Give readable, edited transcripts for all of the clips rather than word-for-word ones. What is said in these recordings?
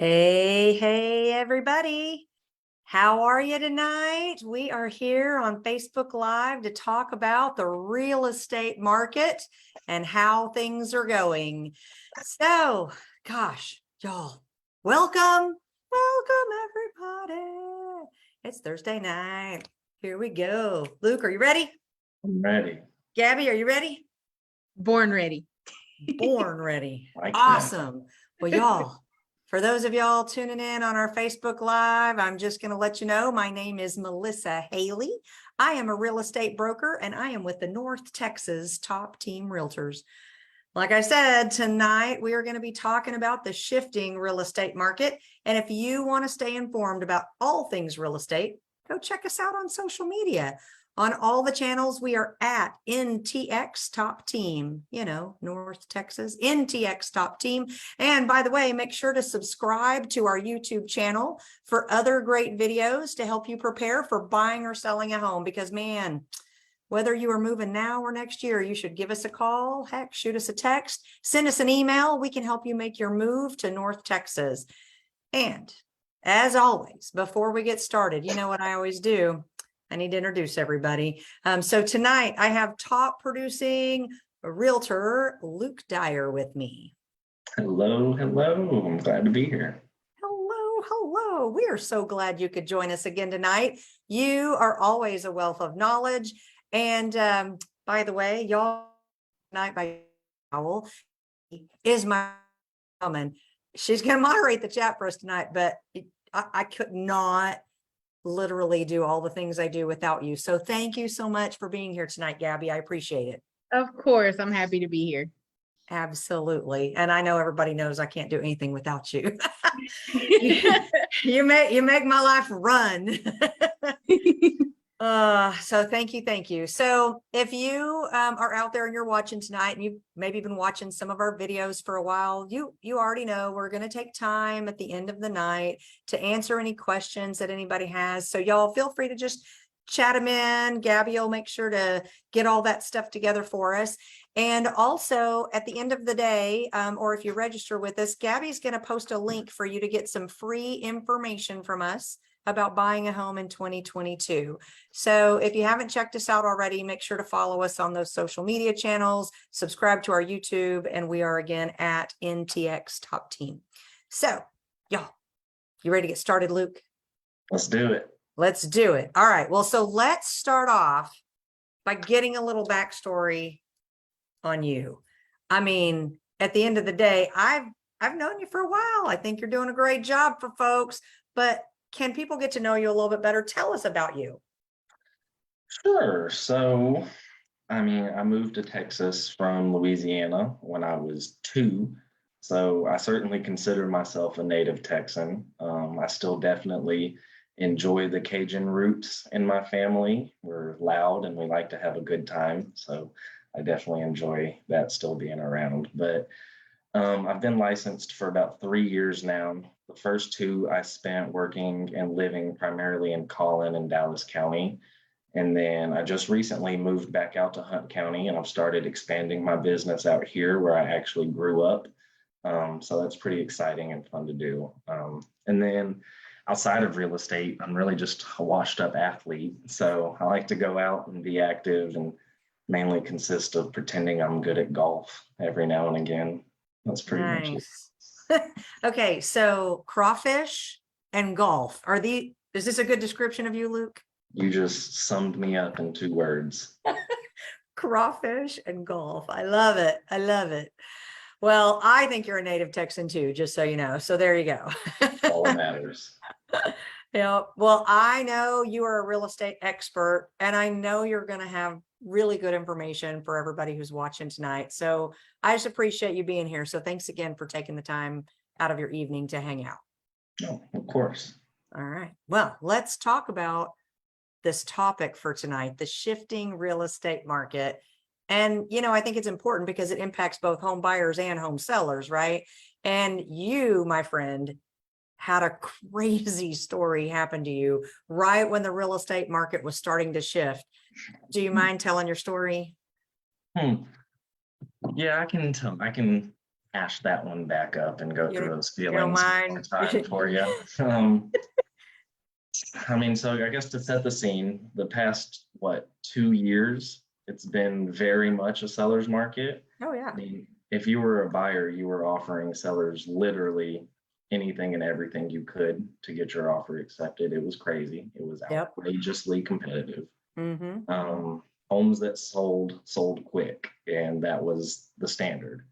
Hey, everybody. How are you tonight? We are here on Facebook Live to talk about the real estate market and how things are going. So, gosh, y'all, welcome, everybody. It's Thursday night. Here we go. Luke, are you ready? I'm ready. Gabby, are you ready? Born ready. Born ready. Like awesome. Well, y'all, for those of y'all tuning in on our Facebook Live, I'm just going to let you know my name is Melissa Haley. I am a real estate broker and I am with the North Texas Top Team Realtors. Like I said, tonight we are going to be talking about the shifting real estate market. And if you want to stay informed about all things real estate, go check us out on social media. On all the channels, we are at NTX Top Team, North Texas, NTX Top Team. And by the way, make sure to subscribe to our YouTube channel for other great videos to help you prepare for buying or selling a home. Because, man, whether you are moving now or next year, you should give us a call, heck, shoot us a text, send us an email. We can help you make your move to North Texas. And as always, before we get started, you know what I always do? I need to introduce everybody. So tonight I have top producing realtor Luke Dyer with me. Hello. I'm glad to be here. Hello. We are so glad you could join us again tonight. You are always a wealth of knowledge. And by the way, y'all, tonight by Owl is my woman. She's going to moderate the chat for us tonight, but I could not literally do all the things I do without you. So thank you so much for being here tonight, Gabby. I appreciate it. Of course, I'm happy to be here. Absolutely. And I know everybody knows I can't do anything without you. you make my life run. So thank you. So if you are out there and you're watching tonight and you've maybe been watching some of our videos for a while, you already know we're going to take time at the end of the night to answer any questions that anybody has. So y'all feel free to just chat them in. Gabby will make sure to get all that stuff together for us. And also at the end of the day, or if you register with us, Gabby's going to post a link for you to get some free information from us about buying a home in 2022. So if you haven't checked us out already, make sure to follow us on those social media channels, subscribe to our YouTube, and we are again at NTX Top Team. So y'all, you ready to get started, Luke? Let's do it. Let's do it. All right. Well, so let's start off by getting a little backstory on you. I mean, at the end of the day, I've known you for a while. I think you're doing a great job for folks, but can people get to know you a little bit better? Tell us about you. Sure. So, I moved to Texas from Louisiana when I was 2. So I certainly consider myself a native Texan. I still definitely enjoy the Cajun roots in my family. We're loud and we like to have a good time. So I definitely enjoy that still being around. But I've been licensed for about 3 years now. The first 2 I spent working and living primarily in Collin and Dallas County. And then I just recently moved back out to Hunt County and I've started expanding my business out here where I actually grew up. So that's pretty exciting and fun to do. And then outside of real estate, I'm really just a washed up athlete. So I like to go out and be active and mainly consist of pretending I'm good at golf every now and again. That's pretty much it. Okay, so crawfish and golf. Is this a good description of you, Luke? You just summed me up in 2 words. Crawfish and golf. I love it. Well, I think you're a native Texan too, just so you know. So there you go. All that matters. Yeah. Well, I know you are a real estate expert and I know you're going to have really good information for everybody who's watching tonight. So I just appreciate you being here. So thanks again for taking the time out of your evening to hang out. Oh, of course. All right. Well, let's talk about this topic for tonight, the shifting real estate market. And, I think it's important because it impacts both home buyers and home sellers, right? And you, my friend, had a crazy story happen to you right when the real estate market was starting to shift. Do you mind telling your story? Yeah, I can hash that one back up and go You through don't- those you don't feelings one more mind? time for you. I mean, so I guess to set the scene, the past, 2 years, it's been very much a seller's market. Oh, I yeah. mean, if you were a buyer, you were offering sellers literally anything and everything you could to get your offer accepted. It was crazy. It was Yep. outrageously competitive. Mm-hmm. Homes that sold quick, and that was the standard.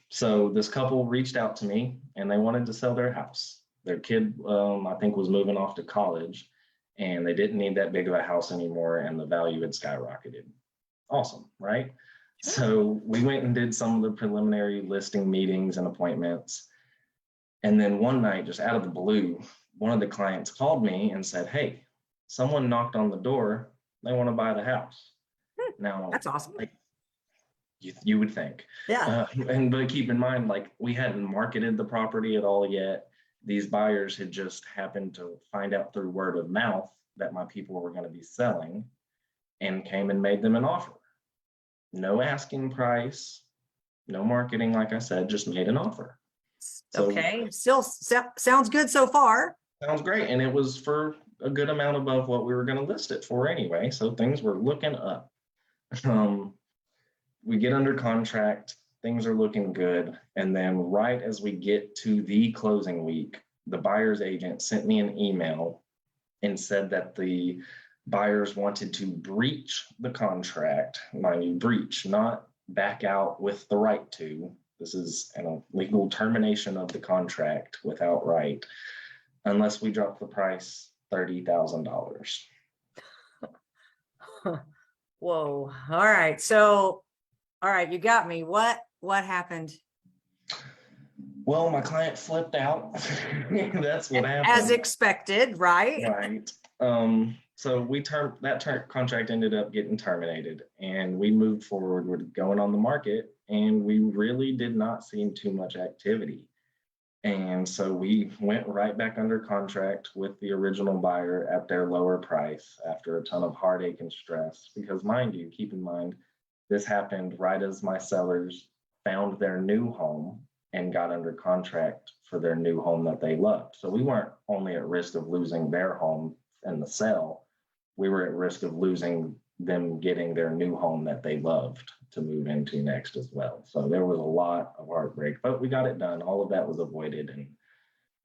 So this couple reached out to me and they wanted to sell their house. Their kid, I think, was moving off to college, and they didn't need that big of a house anymore, and the value had skyrocketed. Awesome, right? So we went and did some of the preliminary listing meetings and appointments. And then one night, just out of the blue, one of the clients called me and said, "Hey, someone knocked on the door. They want to buy the house." Now, That's awesome. like, you would think. Yeah. But keep in mind, like, we hadn't marketed the property at all yet. These buyers had just happened to find out through word of mouth that my people were going to be selling, and came and made them an offer. No asking price, no marketing, like I said, just made an offer. So Okay. Still sounds good so far. sounds great. And it was for a good amount above what we were going to list it for anyway. So things were looking up. We get under contract, things are looking good. And then right as we get to the closing week, the buyer's agent sent me an email and said that the buyers wanted to breach the contract. Mind you, breach, not back out with the right to. This is a legal termination of the contract without right, unless we drop the price $30,000. Whoa. All right. So, all right, you got me. What happened? Well, my client flipped out. That's what happened. As expected, right? Right. So that contract ended up getting terminated, and we moved forward with going on the market, and we really did not see too much activity. And so we went right back under contract with the original buyer at their lower price after a ton of heartache and stress. Because mind you, keep in mind, this happened right as my sellers found their new home and got under contract for their new home that they loved. So we weren't only at risk of losing their home in the sale, we were at risk of losing them getting their new home that they loved to move into next as well. So there was a lot of heartbreak, but we got it done. All of that was avoided, and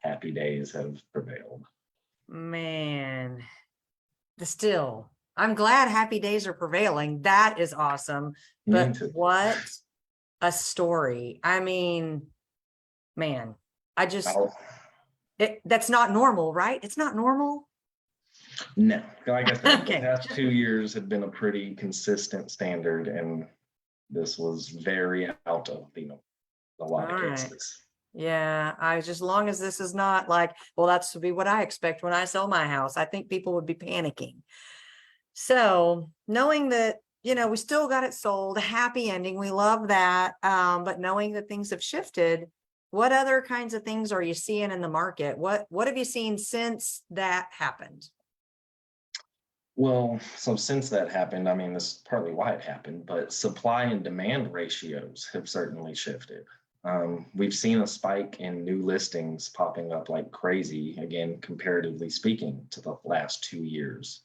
happy days have prevailed. Man, I'm glad happy days are prevailing. That is awesome. Me But too. what a story. I mean, man, that's not normal, right? It's not normal. No, like I said, Okay. the past 2 years had been a pretty consistent standard, and this was very out of a lot of All right. cases. Yeah, as long as this is not like, well, that's would be what I expect when I sell my house. I think people would be panicking. So knowing that, we still got it sold, a happy ending, we love that. But knowing that things have shifted, what other kinds of things are you seeing in the market? What have you seen since that happened? Well, so since that happened, I mean, this is partly why it happened, but supply and demand ratios have certainly shifted. We've seen a spike in new listings popping up like crazy, again, comparatively speaking, to the last 2 years.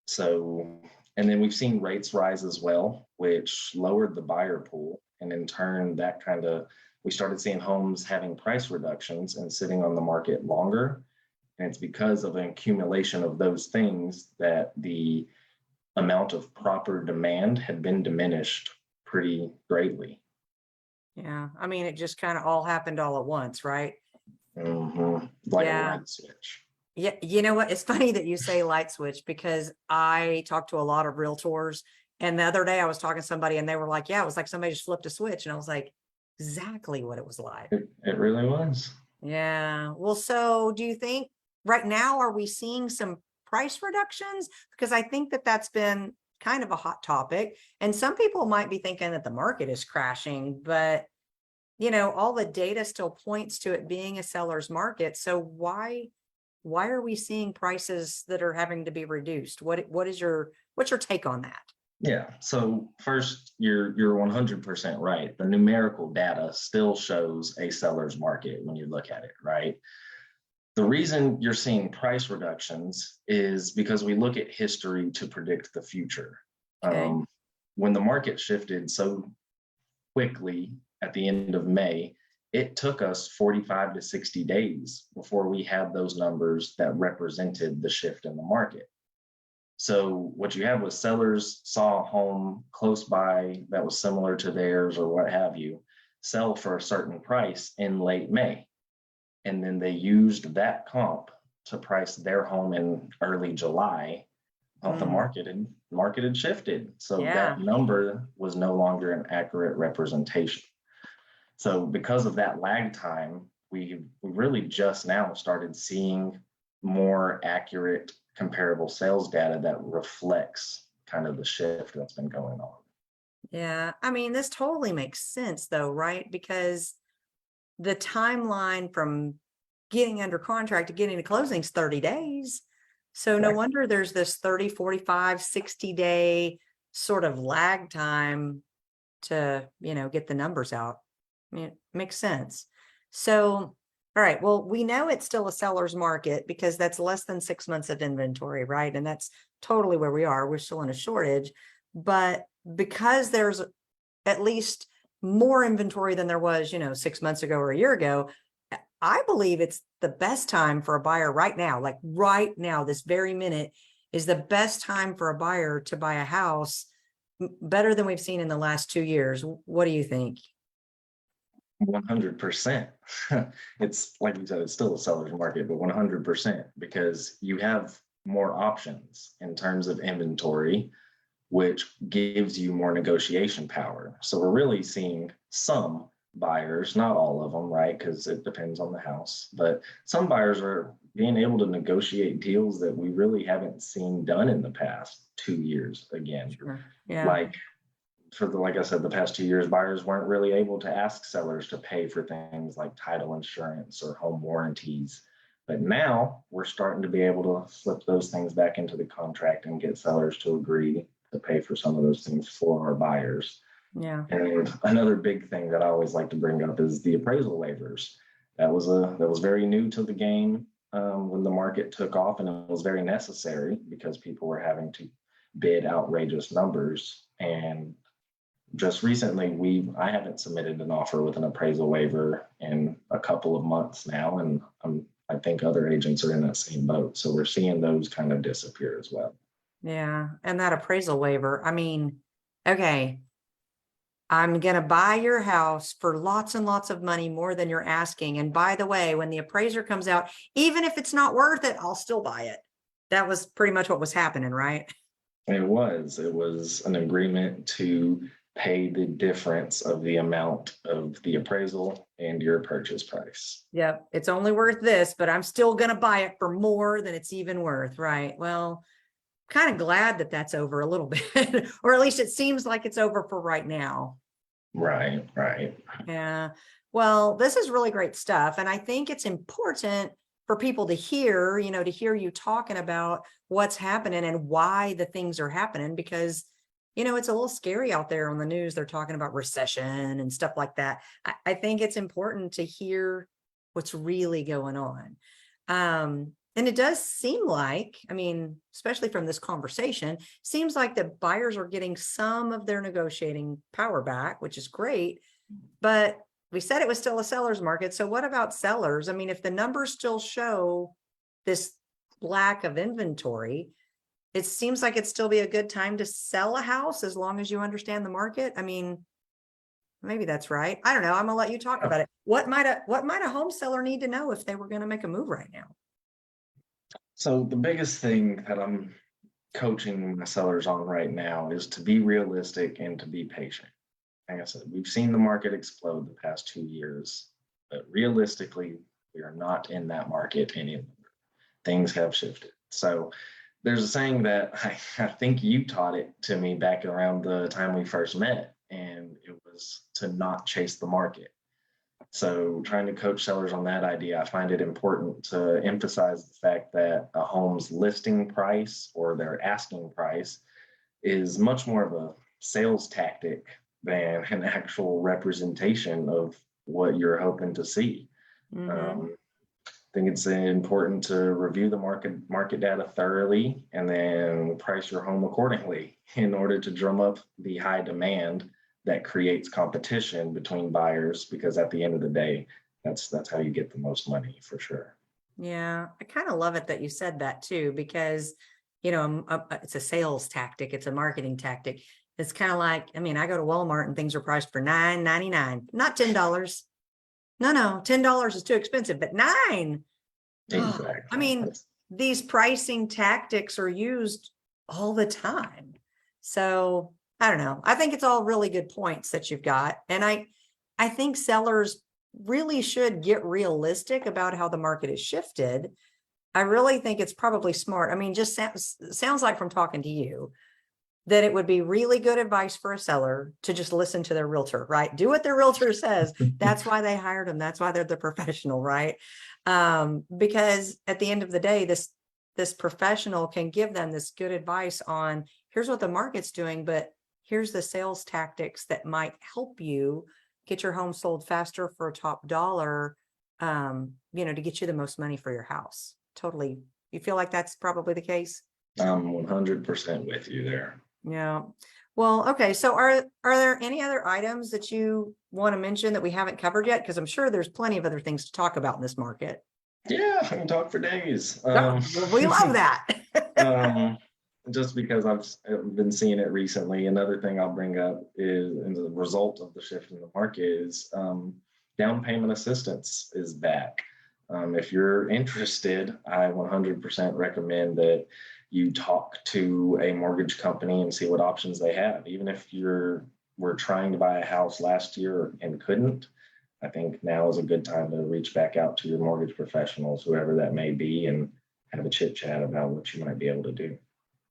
So, and then we've seen rates rise as well, which lowered the buyer pool. And in turn, we started seeing homes having price reductions and sitting on the market longer. And it's because of an accumulation of those things that the amount of proper demand had been diminished pretty greatly. Yeah, I mean, it just kind of all happened all at once, right? Like Yeah. a light switch. Yeah, you know what? It's funny that you say light switch, because I talk to a lot of realtors, and the other day I was talking to somebody and they were like, yeah, it was like somebody just flipped a switch. And I was like, exactly what it was like. It really was. Yeah. Well, so do you think right now, are we seeing some price reductions? Because I think that that's been kind of a hot topic, and some people might be thinking that the market is crashing, but all the data still points to it being a seller's market. So why are we seeing prices that are having to be reduced? What's your take on that? Yeah. So first, you're 100% right. The numerical data still shows a seller's market when you look at it, right? The reason you're seeing price reductions is because we look at history to predict the future. Okay. When the market shifted so quickly at the end of May, it took us 45 to 60 days before we had those numbers that represented the shift in the market. So what you had was sellers saw a home close by that was similar to theirs or what have you, sell for a certain price in late May. And then they used that comp to price their home in early July. Well, the market had shifted. So Yeah. that number was no longer an accurate representation. So because of that lag time, we really just now started seeing more accurate comparable sales data that reflects kind of the shift that's been going on. Yeah. I mean, this totally makes sense though, right? Because the timeline from getting under contract to getting to closing is 30 days. So no Correct. wonder there's this 30, 45, 60-day sort of lag time to, get the numbers out. I mean, it makes sense. So, all right, well, we know it's still a seller's market because that's less than 6 months of inventory, right? And that's totally where we are. We're still in a shortage, but because there's at least more inventory than there was, 6 months ago or a year ago, I believe it's the best time for a buyer right now, like right now, this very minute is the best time for a buyer to buy a house, better than we've seen in the last 2 years. What do you think? 100%. It's like you said, it's still a seller's market, but 100% because you have more options in terms of inventory, which gives you more negotiation power. So we're really seeing some buyers, not all of them, right? Because it depends on the house, but some buyers are being able to negotiate deals that we really haven't seen done in the past 2 years again. Sure. Yeah. Like like I said, the past 2 years, buyers weren't really able to ask sellers to pay for things like title insurance or home warranties. But now we're starting to be able to slip those things back into the contract and get sellers to agree to pay for some of those things for our buyers. Yeah. And another big thing that I always like to bring up is the appraisal waivers. That was very new to the game when the market took off, and it was very necessary because people were having to bid outrageous numbers. And just recently, I haven't submitted an offer with an appraisal waiver in a couple of months now, and I think other agents are in that same boat. So we're seeing those kind of disappear as well. Yeah. And that appraisal waiver, I mean, okay, I'm going to buy your house for lots and lots of money more than you're asking. And by the way, when the appraiser comes out, even if it's not worth it, I'll still buy it. That was pretty much what was happening, right? It was an agreement to pay the difference of the amount of the appraisal and your purchase price. Yep. It's only worth this, but I'm still going to buy it for more than it's even worth. Right. Well, kind of glad that that's over a little bit, or at least it seems like it's over for right now. Right. Yeah. Well, this is really great stuff. And I think it's important for people to hear, to hear you talking about what's happening and why the things are happening, because, it's a little scary out there on the news. They're talking about recession and stuff like that. I think it's important to hear what's really going on. And it does seem like, I mean, especially from this conversation, seems like the buyers are getting some of their negotiating power back, which is great. But we said it was still a seller's market. So what about sellers? I mean, if the numbers still show this lack of inventory, it seems like it'd still be a good time to sell a house as long as you understand the market. I mean, maybe that's right. I don't know. I'm gonna let you talk about it. What might a home seller need to know if they were going to make a move right now? So the biggest thing that I'm coaching my sellers on right now is to be realistic and to be patient. Like I said, we've seen the market explode the past 2 years, but realistically, we are not in that market anymore. Things have shifted. So there's a saying that I think you taught it to me back around the time we first met, and it was to not chase the market. So trying to coach sellers on that idea, I find it important to emphasize the fact that a home's listing price or their asking price is much more of a sales tactic than an actual representation of what you're hoping to see. Mhm. I think it's important to review the market data thoroughly and then price your home accordingly in order to drum up the high demand that creates competition between buyers, because at the end of the day, that's how you get the most money for sure. Yeah, I kind of love it that you said that too, because, it's a sales tactic. It's a marketing tactic. It's kind of like, I mean, I go to Walmart and things are priced for $9.99, not $10. No, $10 is too expensive, but $9. I Exactly. mean, these pricing tactics are used all the time. So I don't know. I think it's all really good points that you've got. And I think sellers really should get realistic about how the market has shifted. I really think it's probably smart. I mean, just sounds like from talking to you that it would be really good advice for a seller to just listen to their realtor, right? Do what their realtor says. That's why they hired them. That's why they're the professional, right? Because at the end of the day, this professional can give them this good advice on here's what the market's doing, but here's the sales tactics that might help you get your home sold faster for a top dollar, to get you the most money for your house. Totally. You feel like that's probably the case? I'm 100% with you there. Yeah. Well, okay. So are there any other items that you want to mention that we haven't covered yet? Because I'm sure there's plenty of other things to talk about in this market. Yeah, I can talk for days. Oh, we love that. Um, just because I've been seeing it recently. Another thing I'll bring up is, as a result of the shift in the market, is down payment assistance is back. If you're interested, I 100% recommend that you talk to a mortgage company and see what options they have. Even if were trying to buy a house last year and couldn't, I think now is a good time to reach back out to your mortgage professionals, whoever that may be, and have a chit chat about what you might be able to do.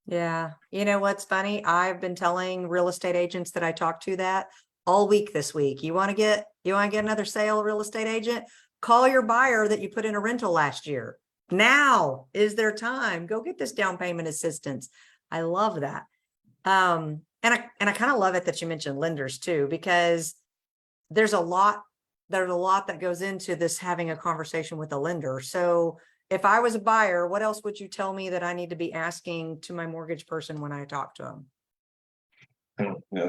Yeah. You know what's funny? I've been telling real estate agents that I talk to that all week this week. You want to get another sale, real estate agent? Call your buyer that you put in a rental last year. Now is their time. Go get this down payment assistance. I love that. And I kind of love it that you mentioned lenders too, because there's a lot that goes into this, having a conversation with a lender. So if I was a buyer, what else would you tell me that I need to be asking to my mortgage person when I talk to them?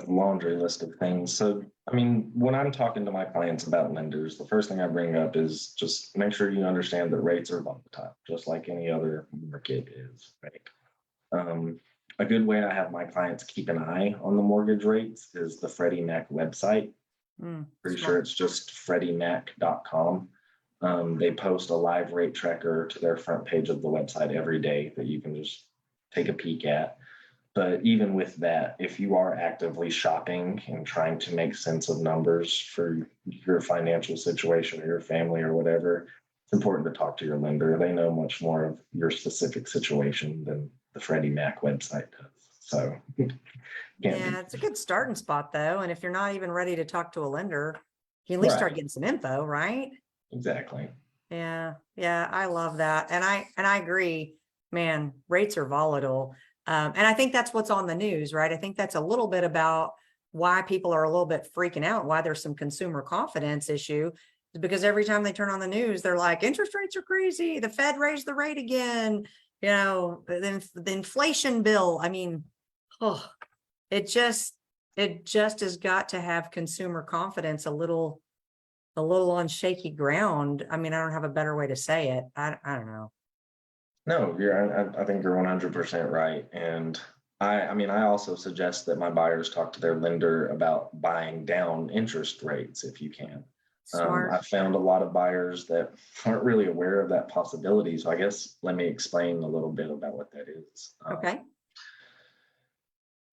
Laundry list of things. So, I mean, when I'm talking to my clients about lenders, the first thing I bring up is just make sure you understand that rates are volatile, just like any other market is, right? A good way I have my clients keep an eye on the mortgage rates is the Freddie Mac website. Pretty sure it's just freddiemac.com. They post a live rate tracker to their front page of the website every day that you can just take a peek at. But even with that, if you are actively shopping and trying to make sense of numbers for your financial situation or your family or whatever, it's important to talk to your lender. They know much more of your specific situation than the Freddie Mac website does. So Yeah, it's a good starting spot though. And if you're not even ready to talk to a lender, you can at least start Right. getting some info, right? Exactly. Yeah, I love that. And I agree, man, rates are volatile. And I think that's what's on the news, right? I think that's a little bit about why people are a little bit freaking out, why there's some consumer confidence issue, is because every time they turn on the news, they're like, interest rates are crazy. The Fed raised the rate again, then the inflation bill. I mean, oh, it just has got to have consumer confidence a little on shaky ground. I mean, I don't have a better way to say it. I don't know. No, I think you're 100% right. And I mean, I also suggest that my buyers talk to their lender about buying down interest rates if you can. Smart. I've found a lot of buyers that aren't really aware of that possibility. So I guess let me explain a little bit about what that is. Okay.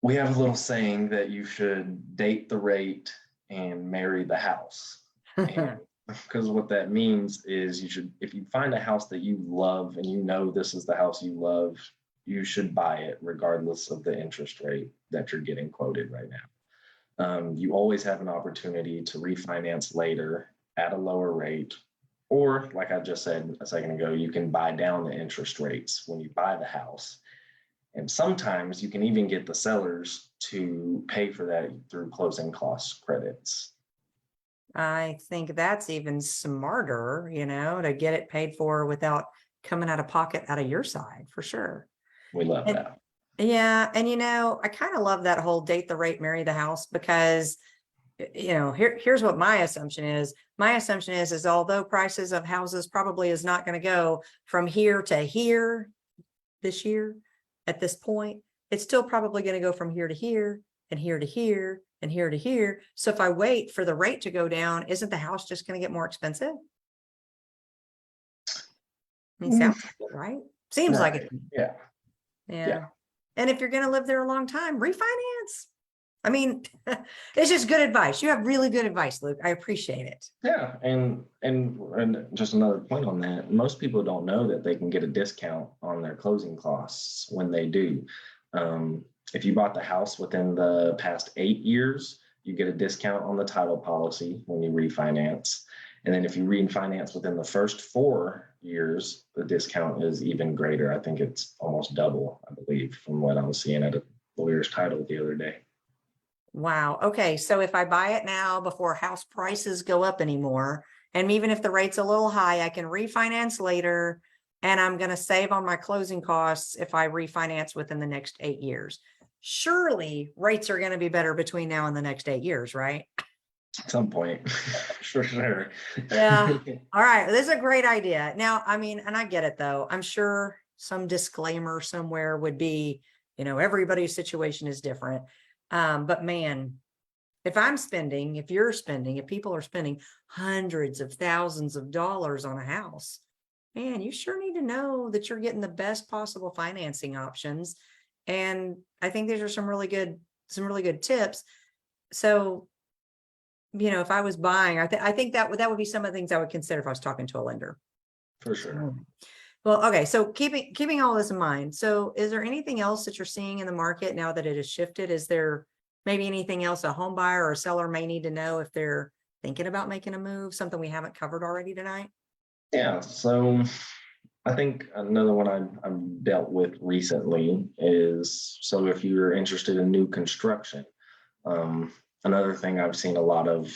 We have a little saying that you should date the rate and marry the house. And because what that means is if you find a house that you love and you know this is the house you love, you should buy it regardless of the interest rate that you're getting quoted right now. You always have an opportunity to refinance later at a lower rate, or like I just said a second ago, you can buy down the interest rates when you buy the house. And sometimes you can even get the sellers to pay for that through closing cost credits. I think that's even smarter, to get it paid for without coming out of pocket out of your side, for sure. We love And- that. Yeah. And I kind of love that whole date the rate, marry the house, because here's what my assumption is. My assumption is although prices of houses probably is not going to go from here to here this year at this point, it's still probably going to go from here to here and here to here and here to here. So if I wait for the rate to go down, isn't the house just going to get more expensive? Sounds like it, right? Seems like it. Yeah. Yeah. And if you're going to live there a long time, refinance. I mean, it's just good advice. You have really good advice, Luke. I appreciate it. Yeah, and just another point on that, most people don't know that they can get a discount on their closing costs when they do. If you bought the house within the past 8 years, you get a discount on the title policy when you refinance. And then if you refinance within the first 4 years, the discount is even greater. I think it's almost double, I believe, from what I was seeing at a lawyer's title the other day. Wow. Okay. So if I buy it now before house prices go up anymore, and even if the rate's a little high, I can refinance later, and I'm going to save on my closing costs if I refinance within the next 8 years. Surely rates are going to be better between now and the next 8 years, right? At some point, for sure. Yeah. All right. This is a great idea. Now, I mean, and I get it though. I'm sure some disclaimer somewhere would be, everybody's situation is different. But man, if you're spending, if people are spending hundreds of thousands of dollars on a house, man, you sure need to know that you're getting the best possible financing options. And I think these are some really good tips. So, if I was buying, I think that would be some of the things I would consider if I was talking to a lender. For sure. Well, okay. So keeping all this in mind. So is there anything else that you're seeing in the market now that it has shifted? Is there maybe anything else a home buyer or a seller may need to know if they're thinking about making a move, something we haven't covered already tonight? Yeah. So I think another one I've dealt with recently is, so if you're interested in new construction, another thing I've seen a lot of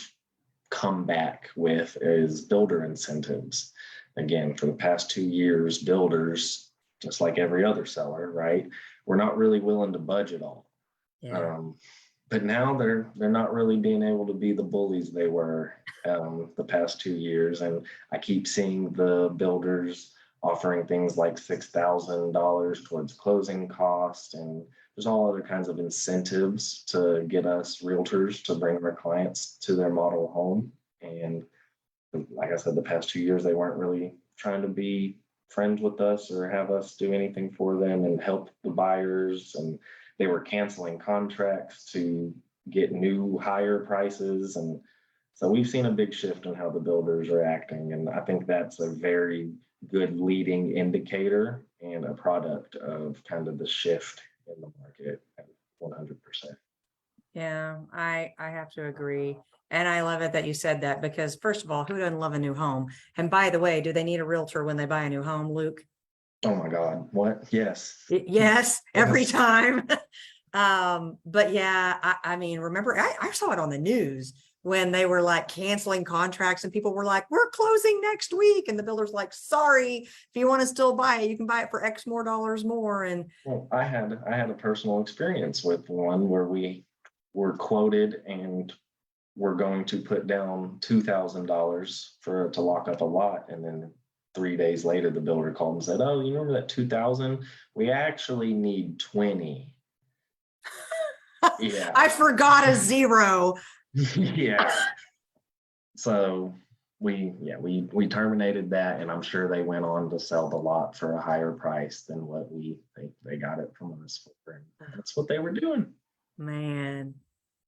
come back with is builder incentives. Again, for the past 2 years, builders, just like every other seller, right, we're not really willing to budget all. Yeah. But now they're not really being able to be the bullies they were the past 2 years. And I keep seeing the builders offering things like $6,000 towards closing costs, and there's all other kinds of incentives to get us realtors to bring our clients to their model home. And like I said, the past 2 years, they weren't really trying to be friends with us or have us do anything for them and help the buyers. And they were canceling contracts to get new higher prices. And so we've seen a big shift in how the builders are acting. And I think that's a very good leading indicator and a product of kind of the shift in the market at 100%. Yeah, I have to agree. And I love it that you said that, because first of all, who doesn't love a new home? And by the way, do they need a realtor when they buy a new home, Luke? Oh my God, what? Yes. Yes, every Yes. time. But yeah, I mean, remember, I saw it on the news when they were like canceling contracts and people were like, we're closing next week. And the builder's like, sorry, if you want to still buy it, you can buy it for X more dollars more. And Well, I had a personal experience with one where we were quoted and we're going to put down $2,000 to lock up a lot, and then 3 days later the builder called and said, "Oh, you remember that 2,000? We actually need 20." Yeah. I forgot a zero. Yeah. So we terminated that, and I'm sure they went on to sell the lot for a higher price than what we think they got it from us for. That's what they were doing. Man.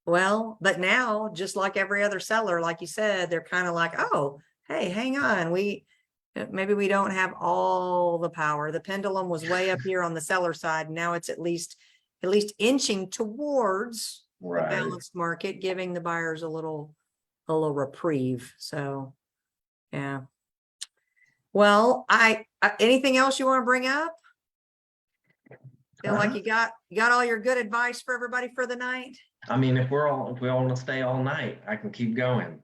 Well, but now, just like every other seller, like you said, they're kind of like, oh, hey, hang on. Maybe we don't have all the power. The pendulum was way up here on the seller side. Now it's at least inching towards a Right. balanced market, giving the buyers a little reprieve. So, yeah. Well, anything else you want to bring up? Feel like you got all your good advice for everybody for the night? I mean, if we all want to stay all night, I can keep going.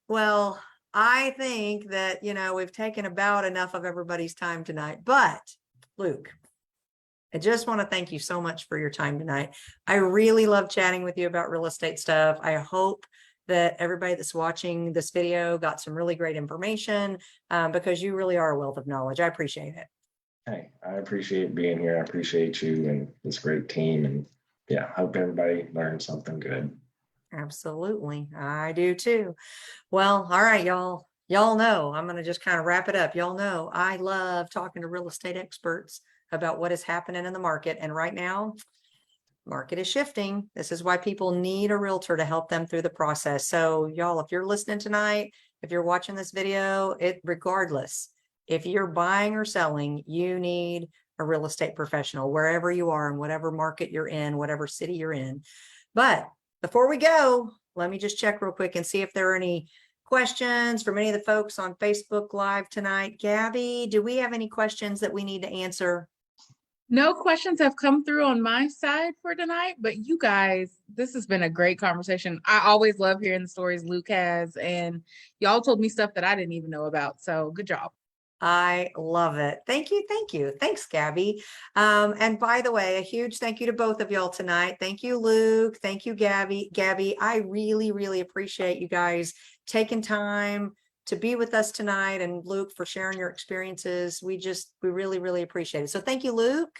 Well, I think that, we've taken about enough of everybody's time tonight, but Luke, I just want to thank you so much for your time tonight. I really love chatting with you about real estate stuff. I hope that everybody that's watching this video got some really great information because you really are a wealth of knowledge. I appreciate it. Hey, I appreciate being here. I appreciate you and this great team. And yeah, hope everybody learned something good. Absolutely. I do too. Well, all right, y'all. Y'all know, I'm going to just kind of wrap it up. Y'all know I love talking to real estate experts about what is happening in the market. And right now, market is shifting. This is why people need a realtor to help them through the process. So y'all, if you're listening tonight, if you're watching this video, regardless, if you're buying or selling, you need a real estate professional wherever you are in whatever market you're in, whatever city you're in. But before we go, let me just check real quick and see if there are any questions from any of the folks on Facebook Live tonight. Gabby, do we have any questions that we need to answer? No questions have come through on my side for tonight, but you guys, this has been a great conversation. I always love hearing the stories Luke has, and y'all told me stuff that I didn't even know about. So good job. I love it. Thank you. Thank you. Thanks, Gabby. And by the way, a huge thank you to both of y'all tonight. Thank you, Luke. Thank you, Gabby. Gabby, I really, really appreciate you guys taking time to be with us tonight, and Luke for sharing your experiences. We really, really appreciate it. So thank you, Luke.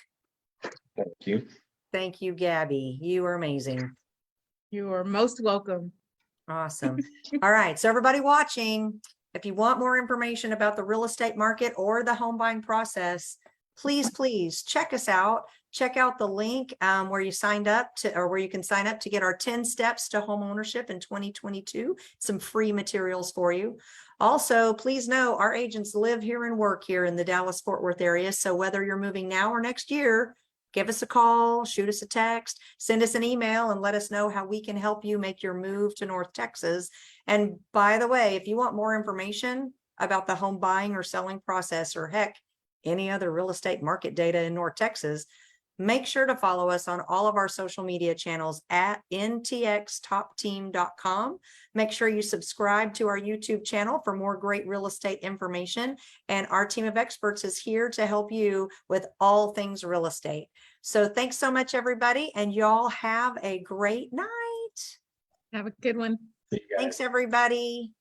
Thank you. Thank you, Gabby. You are amazing. You are most welcome. Awesome. All right. So everybody watching, if you want more information about the real estate market or the home buying process, please check us out. Check out the link where you signed up to, or where you can sign up to get our 10 steps to home ownership in 2022, some free materials for you. Also, please know our agents live here and work here in the Dallas-Fort Worth area. So whether you're moving now or next year, give us a call, shoot us a text, send us an email, and let us know how we can help you make your move to North Texas. And by the way, if you want more information about the home buying or selling process, or heck, any other real estate market data in North Texas, make sure to follow us on all of our social media channels at ntxtopteam.com. Make sure you subscribe to our YouTube channel for more great real estate information. And our team of experts is here to help you with all things real estate. So thanks so much, everybody. And y'all have a great night. Have a good one. See you guys. Thanks, everybody.